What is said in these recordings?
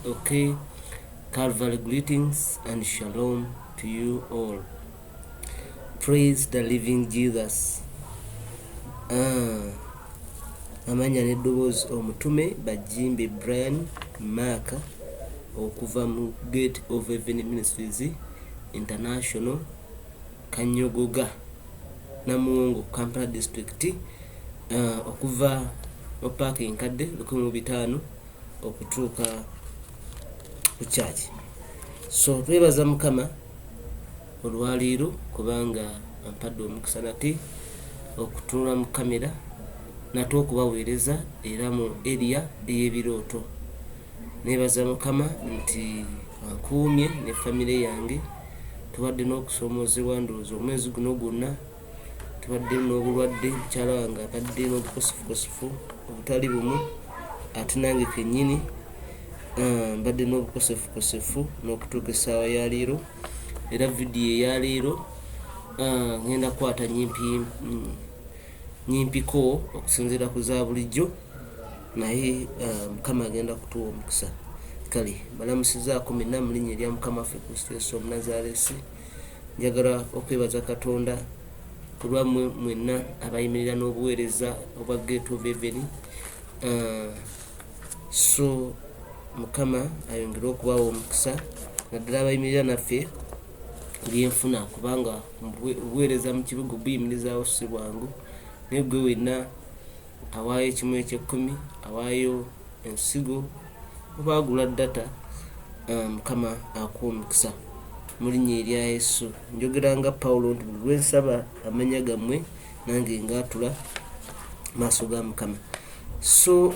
Okay. Calvary greetings and shalom to you all. Praise the living Jesus. Amanya n'eddoboozi omutume Bajimbi Brian Mark okuva mu Gate of Heaven Ministries International, Kanyogoga, Namuwongo, Kampala District, okuva mu parking kadde 1500 okutuuka ku church. So twebaza Mukama olwaleero kubanga ampadde omukisa nate okutunula mu kamera nate okubaweereza era mu area ey'ebirooto. Nebaza Mukama nti ankuumye ne famire yange, tubadde n'okusoomozebwa ndowooza omwezi guno gwonna, tubadde n'obulwadde, mukyala wange abadde n'obukosefukosefu obutali bumu, ate nange kennyini mbadde n'obukosefukosefu n'okutuuka essaawa ya leero. Era vidiyo eya leero ngenda kukwata nyimpiko okusinziira ku za bulijjo, naye Mukama agenda kutuwa omukisa. Kale balamusizaako mwenna mu linnya erya Mukama waffe Kristo Yesu Omunnazaaleesi. Njagala okwebaza Katonda ku lwammwe mwenna abayimirira n'obuweereza obwa Gate of Heaven. So Mukama ayongere okubawa omukisa, naddala abayimirira naffe byenfuna, kubanga obuweereza mu kibuga buyimirizaawo si bwangu. Naye gwe wenna awaayo ekimu eky'ekkumi, awaayo ensigo, oba agula data, Mukama akuwa omukisa mu linnya erya Yesu. Njogera nga Pawulo nti buli lwensaba amanya gammwe nange ngaatula maaso ga Mukama. So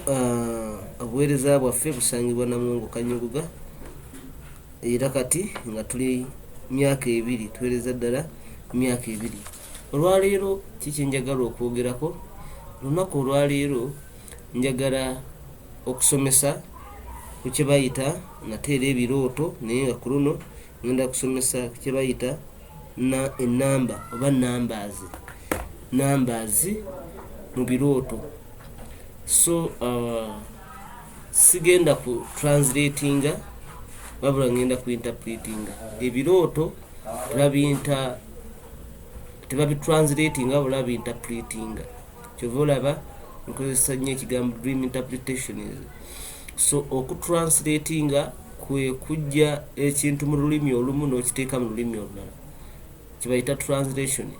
obuweereza bwaffe busangibwa Namuwongo Kanyogoga, era kati nga tuli myaka 2, tuweereza ddala myaka 2. Olwaleero kiki njagala okwogerako? Lunaku olwaleero njagala okusomesa ku kye bayita nateera ebirooto, naye nga ku luno ngenda kusomesa ku kye bayita enamba oba numbers mu birooto. So sigenda ku translatinga wabula ngenda ku interpretinga. Ebirooto tebabitranslatinga wabula babinterpretinga. Kyova olaba nkozesa nnyo ekigambo dream interpretation. So okutranslatinga kwe kujja ekintu mu lulimi olumu n'okiteeka mu lulimi olulala, kibayita translation.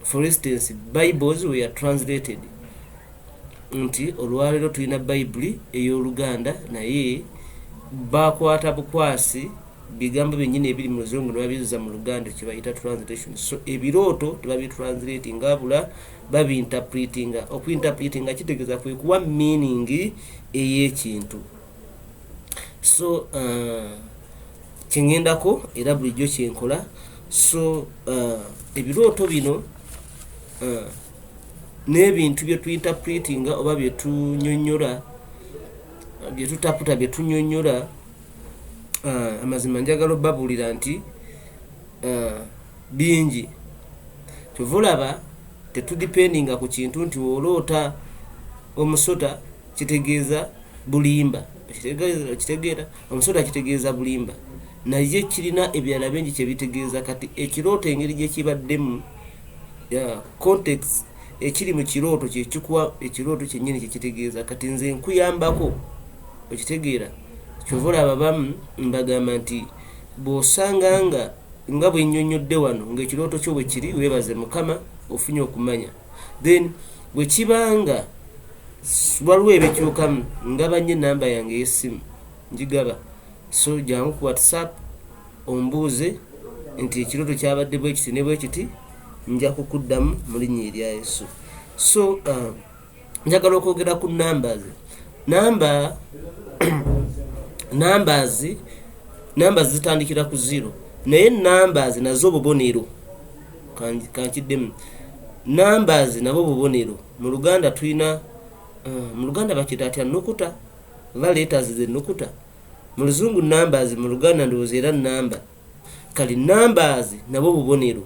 For instance, Bibles were translated. Nti olwaleero tulina Bayibuli ey'Oluganda naye bakwata bukwasi bigambo byennyini ebiri mu Luzungu ne babizza mu Luganda, kibayita translation. So ebirooto tebabitranslatinga wabula babinterpretinga. Okuinterpretinga kitegeeza kwe kuwa meaning ey'ekintu. So kyengendako era bulijjo kyenkola. So ebirooto bino n'ebintu bye tuinterpretinga oba bye tunyonnyola, bye tutaputa, bye tunyonnyola, amazima njagala obbabuulira nti bingi. Kyova olaba tetudipendinga ku kintu nti wooloota omusota kitegeeza bulimba. Kitegeera omusota kitegeeza bulimba, naye kirina ebirala bingi kye bitegeeza. Kati ekirooto engeri gye kibaddemu, context ekiri mu kirooto kye kikuwa ekirooto kyennyini kye kitegeeza. Kati nze nkuyambako okitegeera. Kyova olaba abamu mbagamba nti bw'osanga nga bwe nnyonnyodde wano ng'ekirooto kyo bwe kiri, weebaze Mukama ofunye okumanya. Then bwe kibanga waliwo ebikyukamu, ngaba nnyo enamba yange ey'essimu njigaba. So jangu ku WhatsApp ombuuze nti ekirooto kyabadde bwe kiti ne bwe kiti, nja kukuddamu mu linnya erya Yesu. So njagala okwogera ku numbers. Numbers zitandikira ku 0 naye numbers nazo bubonero kankiddemu. Numbers nabo bubonero. Mu Luganda tulina mu Luganda bakita atya nukuta va letters ze nukuta. Mu Luzungu numbers, mu Luganda ndowooza era number. Kali numbers nabo bubonero.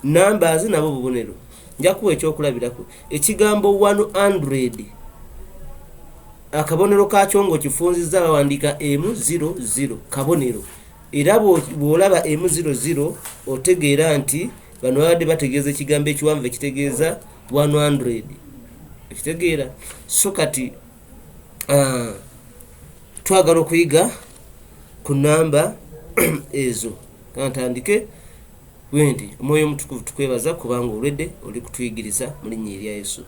Numbers nabo bubonero. Njakuwa ekyokulabirako ekigambo 100 akabonero kakyo ngo kifunzizza bawandiika M00 kabonero. Era bw'olaba M00 otegeera nti bano babadde bategeeza ekigambo ekiwanvu ekitegeeza 100. Ekitegeera so kati twagala okuyiga ku namba ezo. Kantandike wendi omwoyo omutukuvu tukwebaza kubanga olwedde oli kutuyigiriza mu linnya erya Yesu.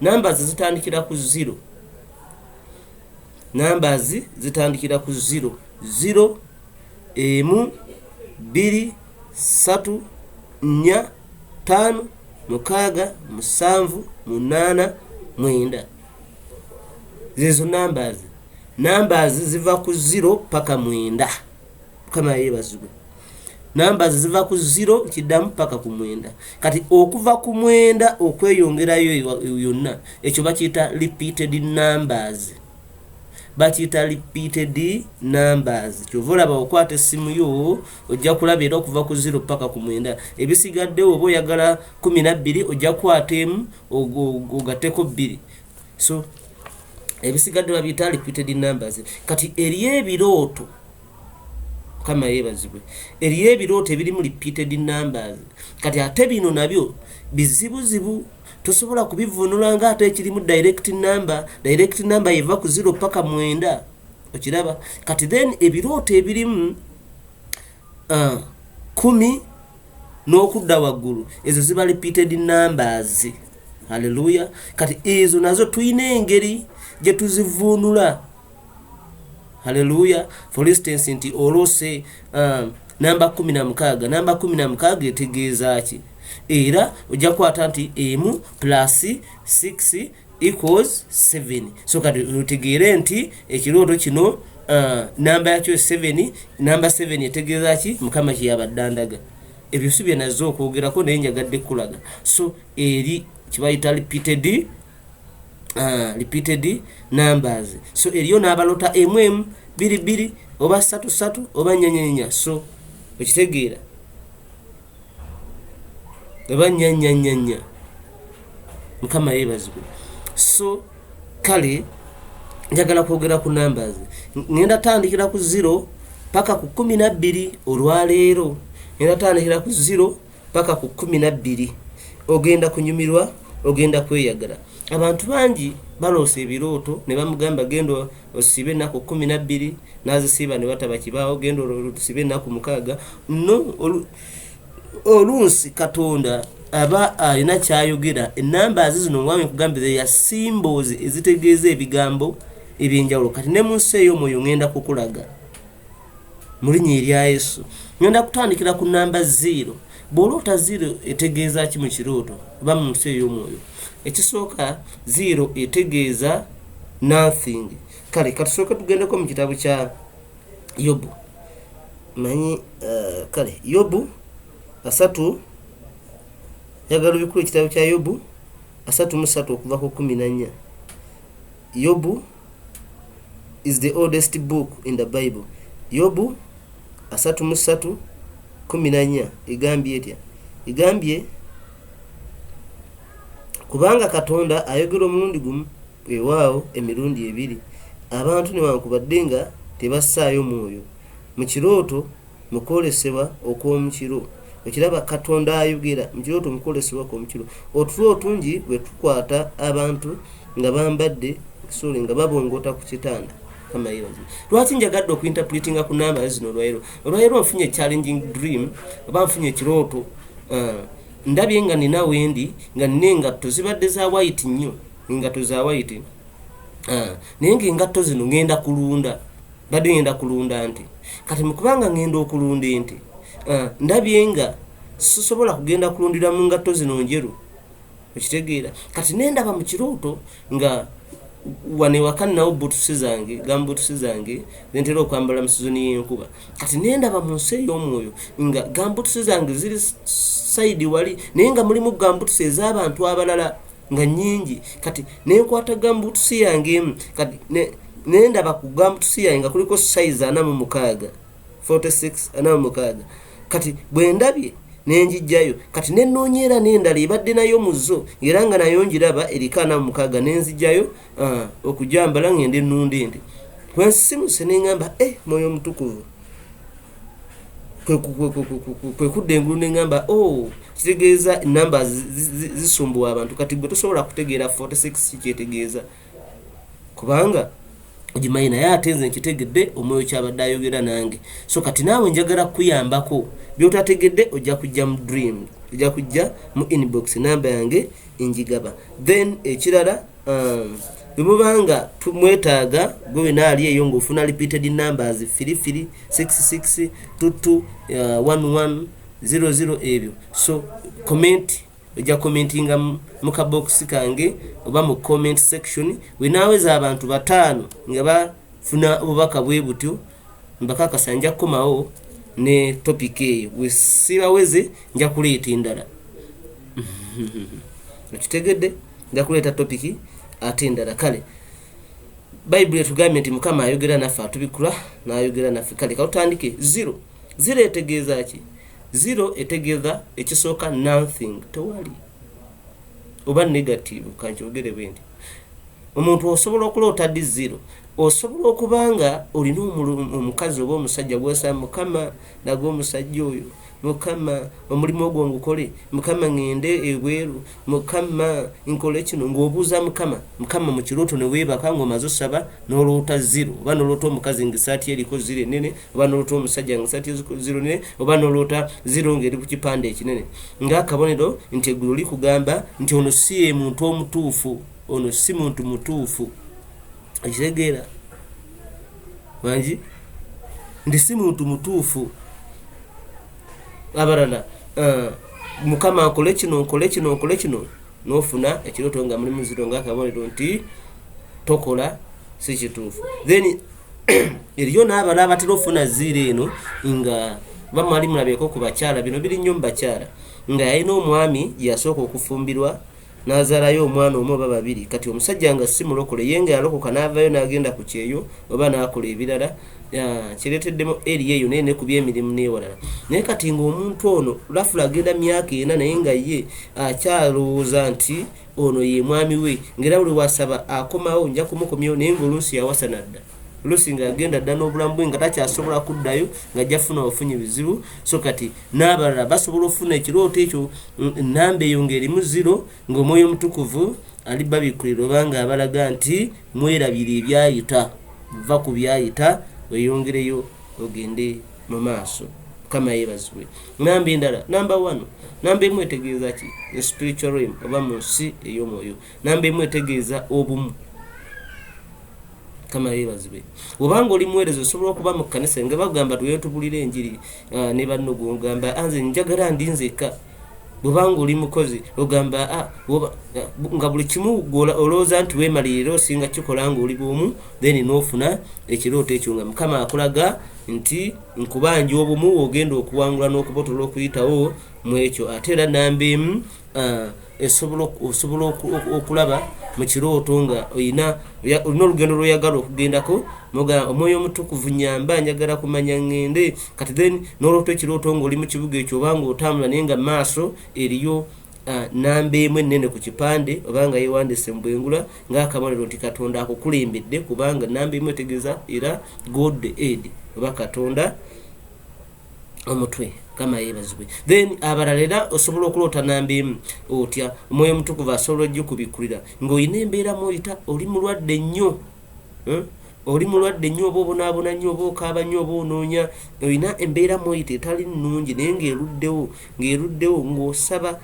Numbers zitandikira ku 0. Numbers zitandikira ku 0. 0 1 2 3 4 5 6 7 8 9. Zezo numbers. Numbers ziva ku 0 paka 9 kama yebazibwe. Numbers ziva ku 0 kiddamu paka ku 9. Kati okuva ku 9 okweyongerayo yonna ekyo bakiyita repeated numbers. Bakiyita repeated numbers. Kyovola bakwata essimu yo ojja kulabira okuva ku 0 paka ku 9. Ebisigadde oba oyagala 12 ojja kwata emu ogateko 2. So ebisigadde babiyita repeated numbers. Kati eriyo ebirooto kama yebazibwe. Eriyo ebirooto ebirimu repeated numbers. Kati ate bino nabyo bizibuzibu tosobola kubivunula nga ate ekirimu direct number. Direct number eva ku 0 paka 9. Okiraba? Kati then ebirooto ebirimu 10 n'okudda waggulu ezo ziba repeated numbers. Hallelujah. Kati ezo nazo tuyina engeri gye tuzivunula. Hallelujah. For instance nti olose namba 16. Namba 16 etegeeza ki? Era ojja kwata nti m plus 6 equals 7. So kati otegeere nti ekirooto kino namba yakyo 7. Namba 7 etegeeza ki? Mukama kyeyabaddandaga. Ebyo si bye nazze okwogerako naye njagadde kulaga. So eri kibayita repeated numbers. So eriyo n'abalota mm 2 oba 3 oba 4. So okitegeera oba 4 Mukama yebazibwe. So kale njagala kwogera ku numbers. Ngenda tandikira ku 0 paka ku 12 olwaleero. Ngenda tandikira ku 0 paka ku 12. Ogenda kunyumirwa, ogenda kweyagala. Abantu bangi balose ebirooto ne bamugamba gendo osibe nako 12 nazisiba ne bataba kibaawo gendo osibe nako 6. No olunsi Katonda aba alina kyayogera. Enamba zino mwami kugambira ya symbols ezitegeeza ebigambo ebyenjawulo. Kati ne munsi eyo mwoyo ngenda kukulaga mu linnya erya Yesu. Ngenda kutandikira ku namba 0. Bw'olota 0 etegeeza ki mu kirooto oba mu nsi ey'omwoyo? Ekisooka 0 etegeeza nothing. Kale katusooka tugendeko mu kitabu kya Yobu. Manyi kale Yobu 3 yagala bikulu ekitabu kya Yobu 3:3 okuva ku 14. Yobu is the oldest book in the Bible. Yobu 3:14 egambye etya? Egambye kubanga Katonda ayogera omulundi gumu ewaawo emirundi 2 abantu ne bankubadde nga tebassaayo mwoyo mu kirooto mukolesebwa okw'omukiro. Okiraba Katonda ayogera mu kirooto mukolesebwa okw'omukiro. Otulo otungi bwe tukwata abantu nga bambadde kisole nga babongota ku kitanda kama hiyo. Lwaki njagadde okuinterpretinga ku namba zino olwaleero nfunye challenging dream oba nfunye kirooto ndabye nga nina wendi nga nina engatto zibadde za white nnyo, engatto za white naye ng'engatto zino ngenda kulunda, badde ngenda kulunda nti kati mukubanga ngenda okulunda enti ndabye nga sisobola kugenda kulundira mu ngatto zino njeru. okitegeera kati nendaba mu kirooto nga wane wakani nawo butusi zange gambutusi zange zentera okwambala mu sizoni y'enkuba kati nendaba mu nsi ey'omwoyo nga gambutusi zange ziri saidi wali naye nga mulimu gambutusi ez'abantu abalala nga nyingi kati nenkwata gambutusi yange emu kati nendaba ku gambutusi yange nga kuliko size 46 46 kati bwendabye nenjijjayo kati nenoonyera n'endala ebadde nayo muzo era nga nayo njiraba eriko 46 nenzijjayo okujambala ngende ennunda ente kwensimuse neŋŋamba mwoyo mutukuvu kwe kudda engulu neŋŋamba kitegeeza namba zisumbuwa abantu kati gwe tosobola kutegeera 46 kyetegeeza kubanga ogimanyi naye ate nze nkitegedde omwoyo kyabadde ayogera nange so kati naawe njagala kuyambako byotategedde ojja kujja mu dream ojja kujja mu inbox namba yange njigaba then ekirala bwemubanga tumwetaaga gwe wena ali eyo ng'ofuna repeated numbers 3366221100 ebyo so comment ojja commentinga mu kabox kange oba mu comment section wenaaweza abantu 5 nga bafuna obubaka bwe butyo mbakakasa nja kukomawo ne topic eyo wesibaweze nja kuleeta endala okitegedde nja kuleeta topic ate endala kale Bible etugambye nti Mukama ayogera naffe atubikula n'ayogera naffe kale kawutandike 0 etegeeza ki 0 etegeeza ekisooka nothing tewali oba negative kankyogere bwendi omuntu osobola okuloota ddi 0 osobola okubanga olina omukazi oba omusajja gwesa Mukama nago omusajja oyo Mukama omulimu ogwo ngukole Mukama ngende ebweru Mukama nkole kino ng'obuuza Mukama mu kirooto ne weebaka ng'omaze osaba n'oloota 0 oba n'oloota omukazi ng'esaati eriko 0 enene oba n'oloota omusajja ng'esaati eriko 0 nene oba n'oloota 0 ng'eri ku kipande ekinene ng'akabonero nti eggulu likugamba nti ono si ye muntu omutuufu ono si muntu mutuufu ekitegeera wangi ndi si muntu mutuufu abalala Mukama akole kino n'ofuna ekirooto nga mulimu 0 ng'akabonero nti tokola si kituufu then eriyo n'abala abatera ofuna 0 eno nga bamwali mulabeko ku bakyala bino biri nnyo mu bakyala nga yalina omwami yasooka okufumbirwa n'azaalayo omwana omu oba babiri kati omusajja nga si mulokole ye nga yalokoka n'avaayo n'agenda ku kyeyo oba n'akola ebirala kireeteddemu eri eyo naye nekubya emirimu n'ewalala naye kati ng'omuntu ono lafula agenda myaka 4 naye nga ye akyalowooza nti ono ye mwami we ng'era buli wasaba akomawo nja kumukomyawo naye ng'oluusi yawasana dda oluusi ng'agenda dda n'obulamu bwe nga takyasobola kuddayo ng'ajja funa ofunye bizibu so kati n'abalala basobola okufuna ekirooto ekyo namba eyo ng'erimu 0 ng'omwoyo omutukuvu ali babikulira oba ng'abalaga nti mwerabire ebyayita va ku byayita weyongereyo ogende mu maaso kama yeebazibwe namba endala namba 1 namba emu etegeeza ki spiritual realm oba mu nsi ey'omwoyo namba emu etegeeza obumu kama yeebazibwe obanga oli muweereza osobola okuba mu kkanisa nga bagamba twetubulira enjiri ne banno gogamba anze njagala ndi nzekka bwobanga oli mukozi ogamba nga buli kimu olowooza nti weemalirira osinga kikola nga oli bwomu then n'ofuna ekirooto ekyo nga Mukama akulaga nti nkubanja obumu ogenda okuwangula n'okubotola okuyitawo mu ekyo ate era namba emu osobola okulaba mu kirooto nga olina olugendo lw'oyagala okugendako omwoyo omutukuvu nyamba njagala kumanya ngende kati then n'oloota ekirooto ng'oli mu kibuga ekyo obanga otambula naye nga maaso eriyo namba emu ennene ku kipande obanga yeewandise mu bwengula ng'akabonero nti Katonda akukulembedde kubanga namba emu etegeeza era God aid oba Katonda omutwe kama yeebazibwe then abalala era osobola okuloota namba emu otya omwoyo omutukuvu asobola ojja okubikulira ng'olina embeera mw'oyita oli mulwadde nnyo oli mulwadde nnyo oba obonaabona nnyo oba okaaba nnyo oba onoonya olina embeera moyita etali nnungi naye ng'eruddewo ng'osaba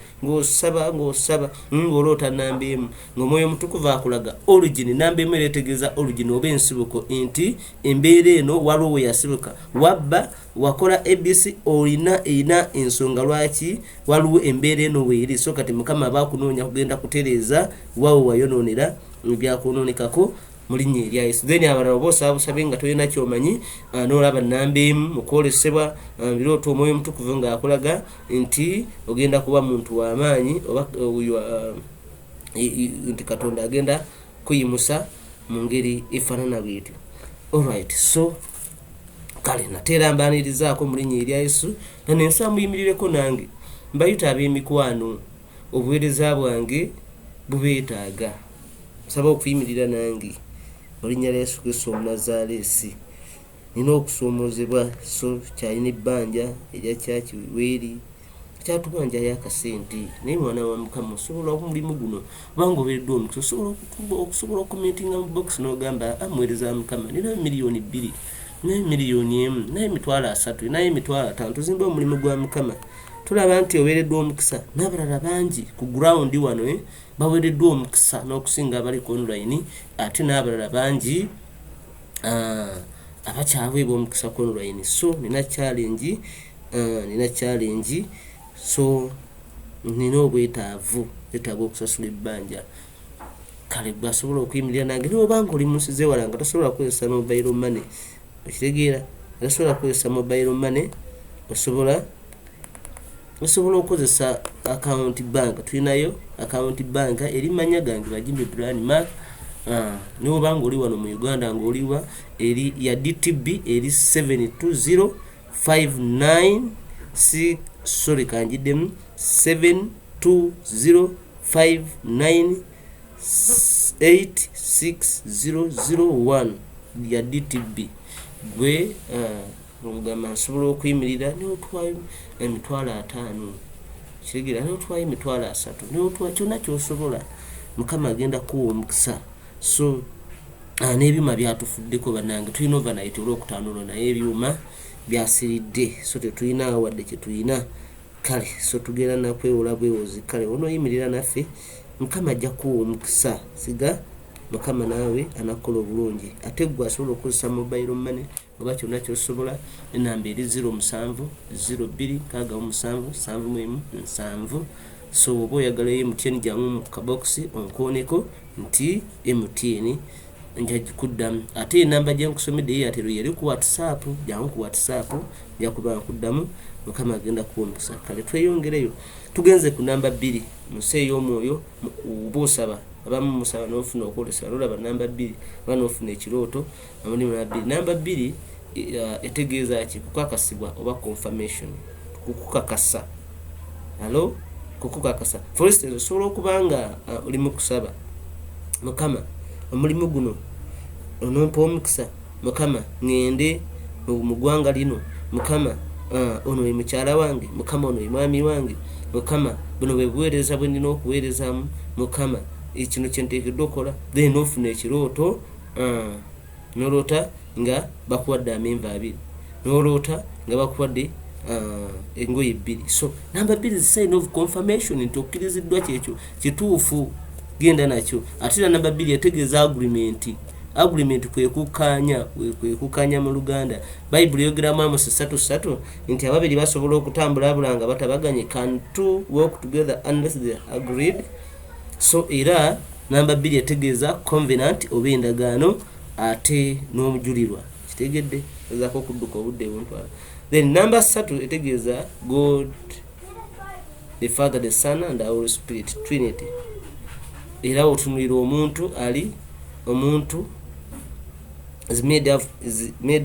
ng'oloota namba emu ng'omwoyo mutukuvu akulaga origin. Namba emu era etegeeza origin oba ensibuko nti embeera eno waliwo we yasibuka, wabba wakola abc erina ensonga lwaki waliwo embeera eno weeri. So kati mukama abakunoonya kugenda kutereeza wawe wayonoonera ebyakunoonekako mu linnya erya Yesu. Then abalala oba osaba busabe nga tolina kyomanyi n'olaba namba emu mu kwolesebwa birooto omwoyo mutukuvu ng'akulaga nti ogenda kuba muntu w'amaanyi oba nti Katonda agenda kuyimusa mu ngeri efaanana bwetyo. Alright, so kale nateera mbaanirizaako mu linnya erya Yesu nanensa muyimirireko nange mbayita ab'emikwano obuweereza bwange bubeetaaga. Nsaba okuyimirira nange mu linnya lya Yesu Kristo Omunazaalesi. Nina okusoomozebwa so kyalina ebbanja erya kyaki weeri kyatubanjayo akasente naye mwana wa Mukama osobola omulimu guno kubanga obeereddwa omukisa okusobola okumentinga mu box n'ogamba amuweereza wa Mukama nina miliyoni 2 naye miliyoni 1 naye emitwalo 3 naye emitwalo 5 tuzimbe omulimu gwa Mukama. Tulaba nti oweereddwa omukisa n'abalala bangi ku ground wano baweereddwa omukisa n'okusinga abali ku online ate n'abalala bangi abakyaweebwa omukisa ku online. So nina challenge so nina obwetaavu okusasula ebbanja. Kale bwasobola okuyimirira nange n'obanga oli mu nsi z'ewala nga tosobola kukozesa mobile money, okitegeera tosobola kukozesa mobile money, osobola okukozesa account bank. Tulinayo account bank eri manya gange Bajimbi Brian Mark. N'obanga oli wano mu Uganda ng'oliwa eri ya DTB eri 720596 sorry kanjiddemu 7205986001 ya DTB. Gwe ogamba nsobola okuyimirira n'otwayo emitwalo 5 kitegeera n'otwayo emitwalo 3 n'otwayo kyonna ky'osobola Mukama agenda kuwa omukisa. So n'ebyuma byatufuddeko bannange tulina overnight olwokutaano naye ebyuma byasiridde so tetulina wadde kye tulina. Kale so tugenda nakwewola bwewozi. Kale onooyimirira naffe Mukama ajja kuwa omukisa. Siga Mukama naawe anakola obulungi. Ate gwe asobola okukozesa mobile money oba kyonna ky'osobola enamba eri 07026777. So oba oyagala MTN jangu mu kabokisi onkooneko nti MTN nja kuddamu. Ate enamba gye nkusomedde Airtel yeri ku WhatsApp, jangu ku WhatsApp nja kuba nkuddamu. Mukama agenda kuwa omukisa. Kale tweyongereyo tugenze ku namba 2 museeyo omwoyo obuusaba abamu musaba n'ofuna okwolesa olaba namba 2 oba n'ofuna ekirooto amulimu namba 2. Namba 2 etegeeza ki? Kukakasibwa oba confirmation, kukukakasa. Hello, kukukakasa. For instance osobola okubanga oli mu kusaba Mukama omulimu guno onompa omukisa, Mukama ngende mu ggwanga lino, Mukama ono ye mukyala wange, Mukama ono ye mwami wange, Mukama buno bwe buweereza bwe nina okuweerezaamu, Mukama ekino kye nteekeddwa okukola. Then ofuna ekirooto noloota nga bakuwadde amenva 2, noloota nga bakuwadde engoye 2. So namba 2 is sign of confirmation nti okkiriziddwa kyekyo kituufu, genda nakyo. Ate namba 2 etegeeza agreement kwekukanya mu Luganda. Bible yogeramu Amos 3:3 nti ababiri basobola okutambula abulanga batabaganye, can two walk together unless they are agreed. So era namba 2 etegeeza covenant oba endagaano ate n'omujulirwa. Kitegedde ezaako okudduka obudde buntwala. Then namba 3 etegeeza God the Father, the Son and the Holy Spirit, Trinity. Era otunulira omuntu is made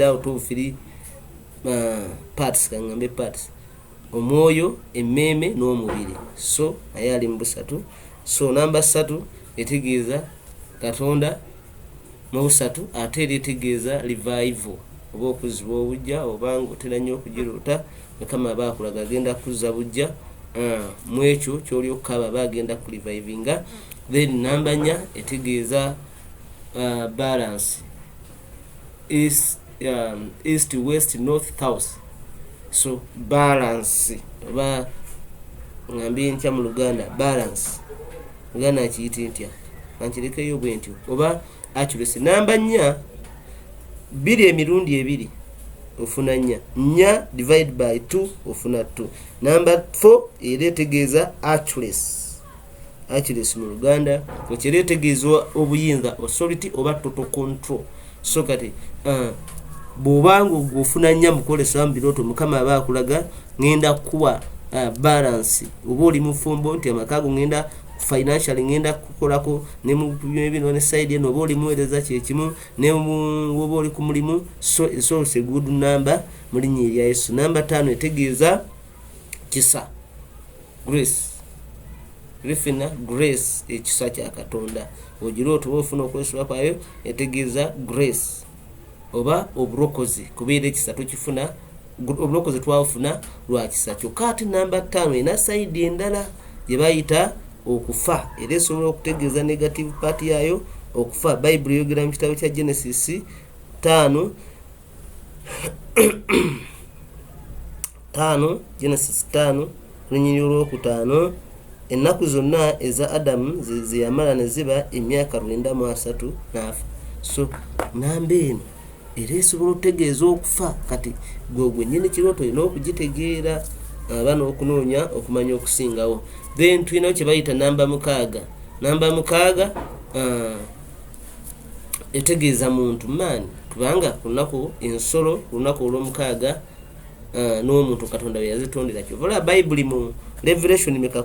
out of 3 parts, kangambe parts: omwoyo, emmeeme n'omubiri. So naye ali mu busatu. So namba 3 etegeeza Katonda mu busatu, ate etegeeza revival oba okuzibwa obujja. Obanga otera nnyo okugiroota Mukama aba akulaga agenda kuzza bujja mu ekyo ky'oli okukaba bagenda ku revivinga. Then namba 4 etegeeza balance east, west, north, south. So balance oba ngambi ntya mu Luganda balance Luganda akiyita ntya ankirekeyo bwe ntyo oba accuracy. Namba 4 2 emirundi 2 ofuna 4 4 divide by 2 ofuna 2. Namba 4 eretegeeza accuracy mu Luganda ekiretegeeza obuyinza authority oba total control. So kati bw'obanga ofuna 4 mukolesa mu birooto Mukama aba akulaga ngenda kuwa balance oba oli mufumbo nti amakago ngenda financially ngenda kukolako ne mu bino ne side eno oba oli muweereza kyekimu ne oba oli ku mulimu. So it's a good number mu linnya erya Yesu. Namba 5 etegeeza kisa grace. Rifina grace ekisa kya Katonda ogirooto oba ofuna okwesula kwayo etegeeza grace oba obulokozi kubeera ekisa tukifuna obulokozi twafuna lwa kisa kyokka. Ate namba 5 ena side endala gye bayita okufa era esobola okutegeeza negative part yayo okufa. Bible yogera mu kitabo kya Genesis 5 Genesis 5 lunyiri olwokutaano ennaku zonna eza Adamu ze yamala ne ziba emyaka 930 n'afa. So namba eno era esobola okutegeeza okufa. Kati gwe nnyini kirooto olina okugitegeera aba n'okunoonya okumanya okusingawo. Then tulinawo kye bayita namba 6. Namba 6 etegeeza muntu man kubanga ku lunaku ensolo ku lunaku olw'omukaaga n'omuntu Katonda bwe yazitondera. Kyovala Bible mu Revelation 13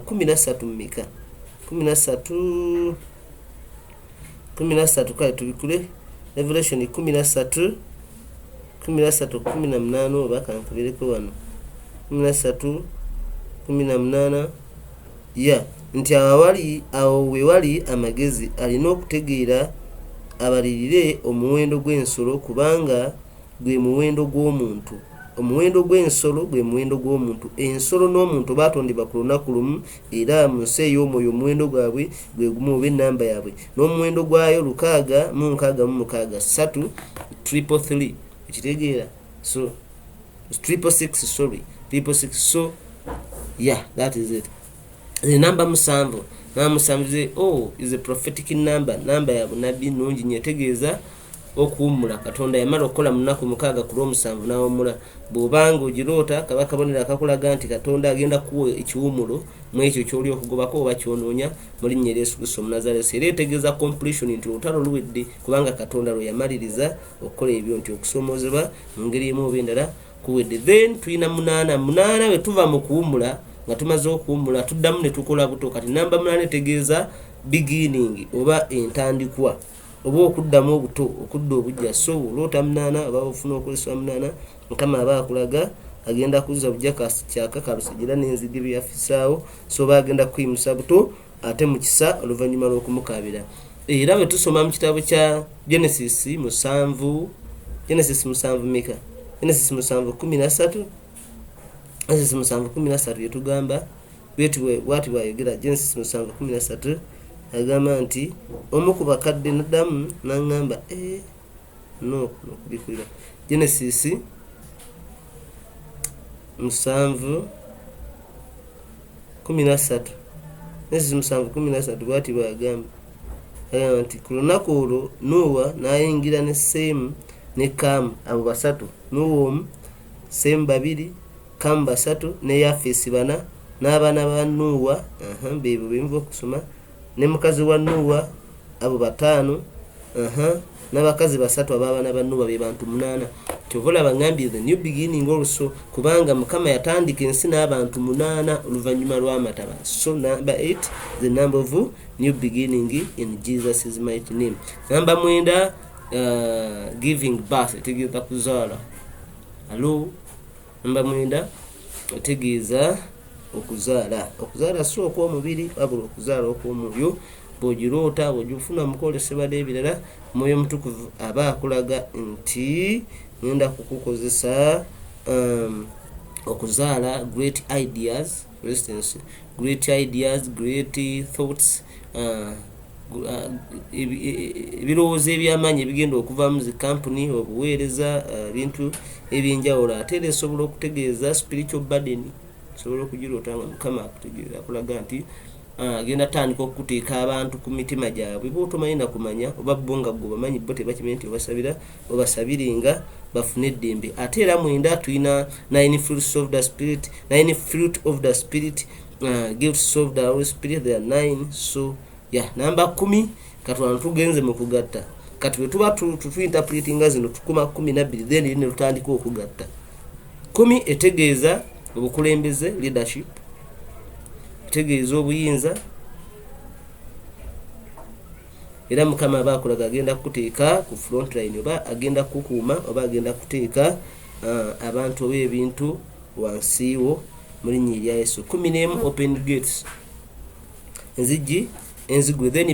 13 kale tubikule Revelation 13:18 oba kankubireko wano 13:18 nti awo we wali amagezi alina okutegeera abalirire omuwendo gw'ensolo kubanga gwe muwendo gw'omuntu. Omuwendo gw'ensolo gwe muwendo gw'omuntu. Ensolo n'omuntu batondebwa ku lunaku lumu era mu nsi ey'omwoyo omuwendo gwabwe gwe gumu oba ennamba yaabwe n'omuwendo gwayo 666 333 ekitegeera. So 666 sorry 666. So that is it. The number 7 namba 7 is a prophetic number. Namba ya bunabi nungi nyetegeeza okuwummula. Katonda yamala okukola mu nnaku 6 ku lw'omusanvu n'awummula. Bw'obanga ogiroota kaba kabonero akakulaga nti Katonda agenda kuwa ekiwummulo mu ekyo ky'oli okugobako oba kyonoonya mu linnya lya Yesu Kristo Omunnazaaleesi. Era etegeeza completion nti olutalo luwedde kubanga Katonda lwe yamaliriza okukola ebyo nti okusoomozebwa mu ngeri emu oba endala kuwedde. Then tulina 8 bwe tuva mu kuwummula nga tumaze okuwummula tuddamu ne tukola buto. Kati namba 8 etegeeza beginning oba entandikwa oba okuddamu obuto okudda obujja. So olwota 8 oba ofuna okozesa 8 Mukama aba akulaga agenda kuzza bujakasi kyakakalusa gira n'enzige byafisaawo. So bagenda kuyimusa buto ate mu kisa oluvannyuma lw'okumukaabira. Era bwe tusoma mu kitabo kya Genesis 7 Genesis 7 yetugamba bwati bwayogera. Genesis 7:13 agamba nti omu ku bakadde n'addamu n'aŋŋamba nokubikulira. Genesis 7:13 bwati bwagamba nti ku lunaku olwo Nuuwa n'ayingira ne Seemu ne Kaamu abo basatu. Nuuwa omu, Seemu 2, Kaamu 3 ne Yafeesi 4 n'abaana ba Nuuwa beebo benva okusoma ne mukazi wa Nuuwa abo 5 n'abakazi 3 ab'abaana ba Nuuwa be bantu 8. Kyovola bangambye the new beginning also kubanga Mukama yatandika ensi n'abantu 8 oluvannyuma lw'amataba. So number 8 the number of new beginning in Jesus' mighty name. Namba 9 giving birth etegeeza kuzaala. Hello. Namba 9 etegeeza okuzaala si okw'omubiri wabula okuzaala okw'omwoyo. Bw'ogiroota bw'ogifuna mu kwolesebwa n'ebirala Mwoyo Mutukuvu aba akulaga nti ngenda kukukozesa okuzaala great ideas, great thoughts, ebirowoozo eby'amaanyi ebigenda okuva mu zi kampuni, obuweereza, bintu ebyenjawulo. Ate era esobola okutegeeza spiritual burden, osobola okugiroota nga Mukama akutegeeza akulaga nti agenda tandika okuteeka abantu ku mitima gyabwe b'otomanyi na kumanya, oba bo nga gwe bamanyi bo tebakimanyi nti obasabirenga bafune eddembe. Ate era mwenda tulina 9 fruits of the spirit, 9 fruit of the spirit, gifts of the Holy Spirit, there are 9. So namba 10 katwala tugenze mu kugatta. Kati bwe tuba tuinterpretinga zino tukuma 12, then ne tutandika okugatta. 10 etegeeza obukulembeze, leadership, etegeeza obuyinza, era Mukama aba akulaga agenda kuteeka ku front line, oba agenda kukuuma, oba agenda kuteeka abantu oba ebintu wansiiwo mu linnya erya Yesu. 11 open gates, enzigi enzigule. Then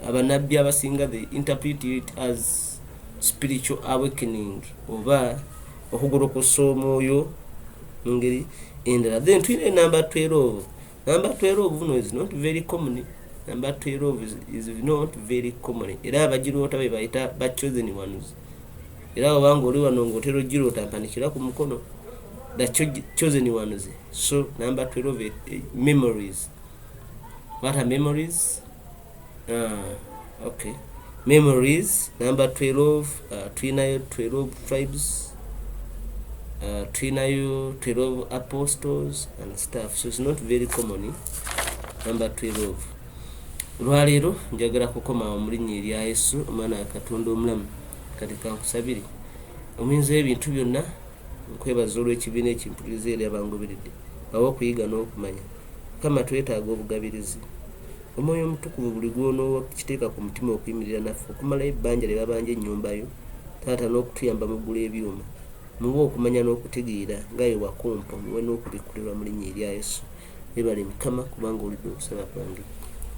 abanabbi abasinga they interpret it as spiritual awakening, oba okugolokosa omwoyo mu ngeri endala. Then tulina number 12. Number 12 is not very common. Number 12 is not very common. Era abagiroota be bayita ba chosen ones. Era obanga oli wano ng'otera ogiroota mpanikira ku mukono, the chosen ones. So number 12, memories. What are memories? Okay. Memories. Number 12, tulinayo 12 tribes, tulinayo 12 apostles and stuff. So it's not very common. Number 12. Olwaleero njagala kukoma mu linnya erya Yesu, omwana wa Katonda omulamu. Kati kankusabire omuyinza w'ebintu byonna, nkwebaza olw'ekibiina ekimpuliriza eri abangoberedde awo okuyiga n'okumanya. Kama twetaaga obugabirizi, omwoyo omutukuvu buli gw'onoowa kiteeka ku mutima okuyimirira naffe okumalayo ebbanja lye babanja ennyumba yo, taata n'okutuyamba muggula ebyuma, muwe okumanya n'okutegeera nga ye wakumpa, muwe n'okubikkulirwa mu linnya erya Yesu. Ebale Mukama kubanga olidde okusaba kwange.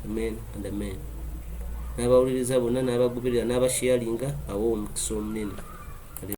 Amen and amen. N'abawuliriza bonna n'abagoberera n'abasharinga awo omukisa omunene.